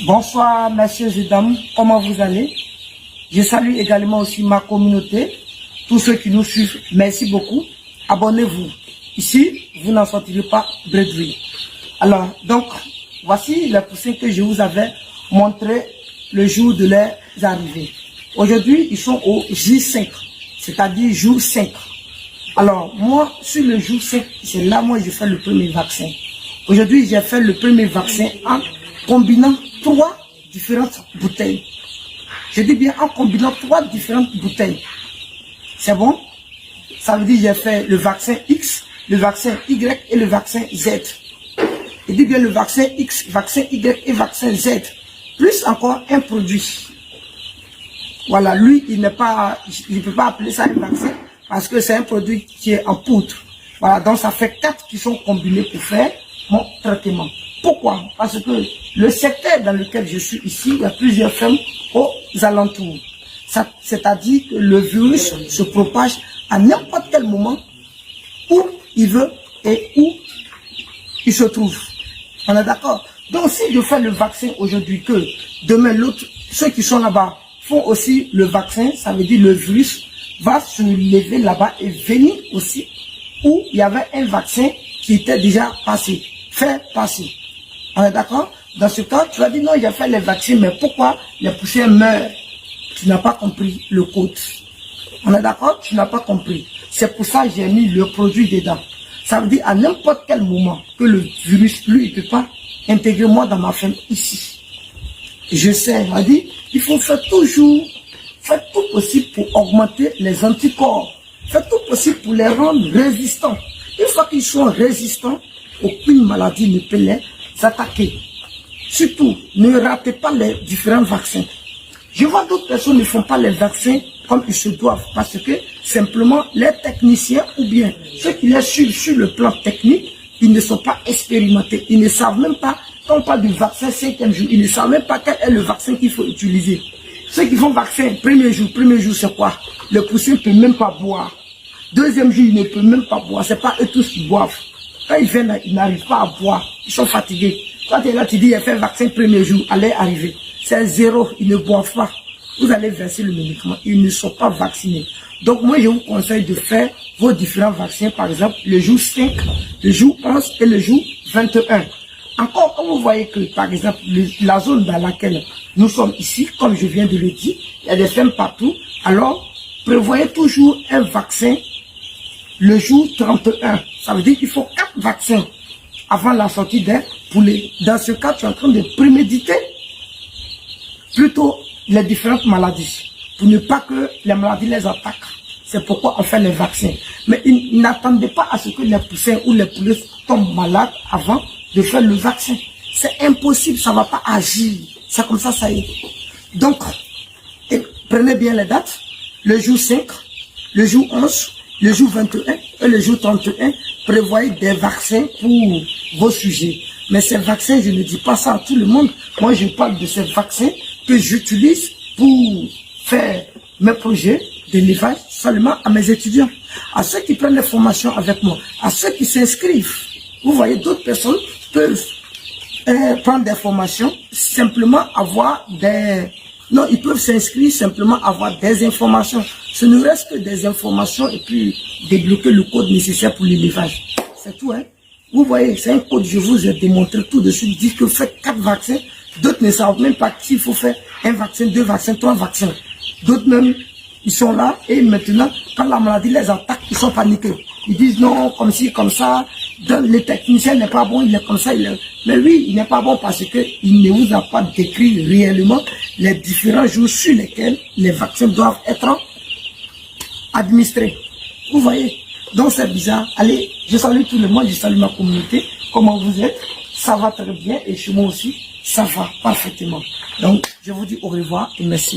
Bonsoir messieurs et dames, comment vous allez? Je salue également aussi ma communauté, tous ceux qui nous suivent, merci beaucoup. Abonnez-vous. Ici, vous n'en sortirez pas bredouille. Alors, donc, voici les poussins que je vous avais montré le jour de leur arrivée. Aujourd'hui, ils sont au J5, c'est-à-dire jour 5. Alors, moi, sur le jour 5, c'est là, moi, je fais le premier vaccin. Aujourd'hui, j'ai fait le premier vaccin en combinant 3 différentes bouteilles. Je dis bien en combinant 3 différentes bouteilles. C'est bon? Ça veut dire que j'ai fait le vaccin X, le vaccin Y et le vaccin Z. Je dis bien le vaccin X, vaccin Y et vaccin Z. Plus encore un produit. Voilà, lui, il ne peut pas appeler ça un vaccin parce que c'est un produit qui est en poudre. Voilà, donc ça fait 4 qui sont combinés pour faire mon traitement. Pourquoi? Parce que le secteur dans lequel je suis ici, il y a plusieurs fermes aux alentours. C'est-à-dire que le virus se propage à n'importe quel moment où il veut et où il se trouve. On est d'accord? Donc si je fais le vaccin aujourd'hui, que demain l'autre, ceux qui sont là-bas font aussi le vaccin, ça veut dire le virus va se lever là-bas et venir aussi où il y avait un vaccin qui était déjà passé, fait passer. On est d'accord? Dans ce cas, tu vas dire non, il a fait les vaccins, mais pourquoi les poussières meurent? Tu n'as pas compris le code. On est d'accord? Tu n'as pas compris. C'est pour ça que j'ai mis le produit dedans. Ça veut dire à n'importe quel moment que le virus, lui, il ne peut pas intégrer moi dans ma ferme ici. Je sais, on dit, il faut faire toujours, faire tout possible pour augmenter les anticorps. Faire tout possible pour les rendre résistants. Une fois qu'ils sont résistants, aucune maladie ne peut les attaquer. Surtout, ne ratez pas les différents vaccins. Je vois d'autres personnes ne font pas les vaccins comme ils se doivent parce que simplement les techniciens ou bien ceux qui les suivent sur le plan technique, ils ne sont pas expérimentés. Ils ne savent même pas, quand on parle du vaccin 5e jour, ils ne savent même pas quel est le vaccin qu'il faut utiliser. Ceux qui font vaccin, premier jour c'est quoi? Le poussin ne peut même pas boire. Deuxième jour, il ne peut même pas boire. C'est pas eux tous qui boivent. Quand ils viennent là, ils n'arrivent pas à boire. Ils sont fatigués. Quand tu es là, tu dis, il a fait vaccin premier jour, allez arriver. C'est 0, ils ne boivent pas. Vous allez verser le médicament. Ils ne sont pas vaccinés. Donc moi, je vous conseille de faire vos différents vaccins, par exemple, le jour 5, le jour 11 et le jour 21. Encore, quand vous voyez que, par exemple, la zone dans laquelle nous sommes ici, comme je viens de le dire, il y a des fermes partout. Alors, prévoyez toujours un vaccin le jour 31. Ça veut dire qu'il faut 4 vaccins avant la sortie d'un poulet. Dans ce cas, tu es en train de préméditer plutôt les différentes maladies pour ne pas que les maladies les attaquent. C'est pourquoi on fait les vaccins. Mais n'attendez pas à ce que les poussins ou les poulets tombent malades avant de faire le vaccin. C'est impossible, ça ne va pas agir. C'est comme ça, ça y est. Donc, prenez bien les dates. Le jour 5, le jour 11, le jour 21 et le jour 31, prévoyez des vaccins pour vos sujets. Mais ces vaccins, je ne dis pas ça à tout le monde. Moi, je parle de ces vaccins que j'utilise pour faire mes projets d'élevage seulement à mes étudiants, à ceux qui prennent les formations avec moi, à ceux qui s'inscrivent. Vous voyez, d'autres personnes peuvent prendre des formations, simplement avoir des... Non, ils peuvent s'inscrire, simplement avoir des informations. Ce ne reste que des informations et puis débloquer le code nécessaire pour l'élevage. C'est tout, hein. Vous voyez, c'est un code, je vous ai démontré tout de suite. Dit que faites 4 vaccins. D'autres ne savent même pas qu'il faut faire un vaccin, 2 vaccins, 3 vaccins. D'autres même, ils sont là et maintenant, quand la maladie les attaque, ils sont paniqués. Ils disent non, comme ci, comme ça. Le technicien n'est pas bon, il est comme ça. Mais oui, il n'est pas bon parce qu'il ne vous a pas décrit réellement les différents jours sur lesquels les vaccins doivent être administrés. Vous voyez? Donc c'est bizarre. Allez, je salue tout le monde, je salue ma communauté. Comment vous êtes? Ça va très bien et chez moi aussi, ça va parfaitement. Donc je vous dis au revoir et merci.